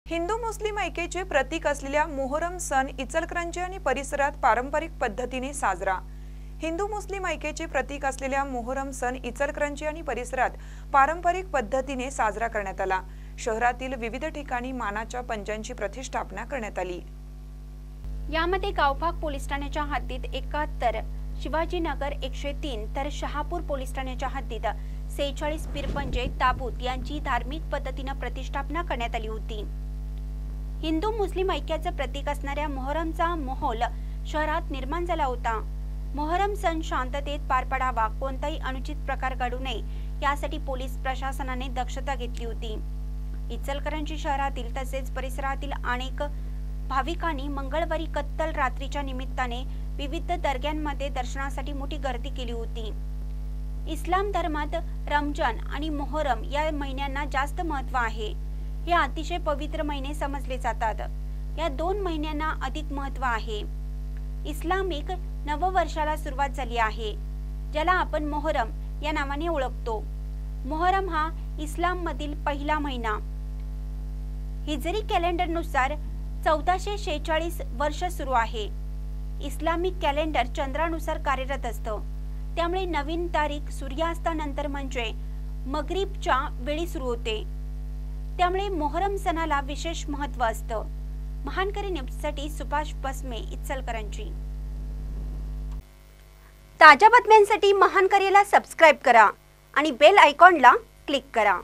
हिंदू मुस्लिम ऐक्याचे प्रतीक असलेल्या मोहरम सण इचलकरंजी आणि परिसरात पारंपरिक पद्धतीने साजरा। हिंदू मुस्लिम ऐक्याचे प्रतीक असलेल्या मोहरम सण इचलकरंजी आणि परिसरात पारंपरिक पद्धतीने साजरा करण्यात आला। शहरातील विविध ठिकाणी मानाच्या पंजांची प्रतिष्ठापना करण्यात आली। यामध्ये गावभाग पोलीस ठाण्याच्या हद्दीत 71, शिवाजीनगर 103 तर शहापूर पोलीस ठाण्याच्या हद्दीत 46 पीरपंजे ताबूत यांची धार्मिक पद्धतीने प्रतिष्ठापना करण्यात आली होती। हिंदू मुस्लिम ऐक्याचे प्रतीक असणाऱ्या मोहरमचा माहोल शहरात निर्माण झाला होता। मोहरम सण शांततेत पार पडावा, कोणताही अनुचित प्रकार घडू नये यासाठी पोलीस प्रशासनाने दक्षता घेतली होती। इचलकरंजी शहरातील तसेच परिसरातील अनेक भाविकांनी मंगळवारी कत्तल रात्रीच्या निमित्ताने विविध दर्ग्यांमध्ये दर्शनासाठी मोठी गर्दी केली होती। इस्लाम धर्मात रमजान आणि मोहरम या महिन्यांना जास्त महत्त्व आहे। हे अतिशय पवित्र महिने समजले जातात। या 2 महिन्यांना अधिक महत्त्व आहे। इस्लामिक नववर्षाला सुरुवात झाली आहे, ज्याला आपण मोहरम या नावाने ओळखतो। मोहरम हा इस्लाम मधील पहिला महिना हिजरी कॅलेंडरनुसार 1446 वर्ष सुरू आहे। इस्लामिक कॅलेंडर चंद्रानुसार कार्यरत असतं, त्यामुळे नवीन तारीख सूर्यास्तानंतर म्हणजे मगरिबच्या वेळी सुरू होते। त्यामुळे मोहरम सणाला विशेष महत्त्व असतं। महानकरी न्यूजसाठी सुभाष बसमे, इचलकरंजी। ताज्या बातम्यांसाठी महानकरीला सबस्क्राइब करा आणि बेल आयकॉनला क्लिक करा।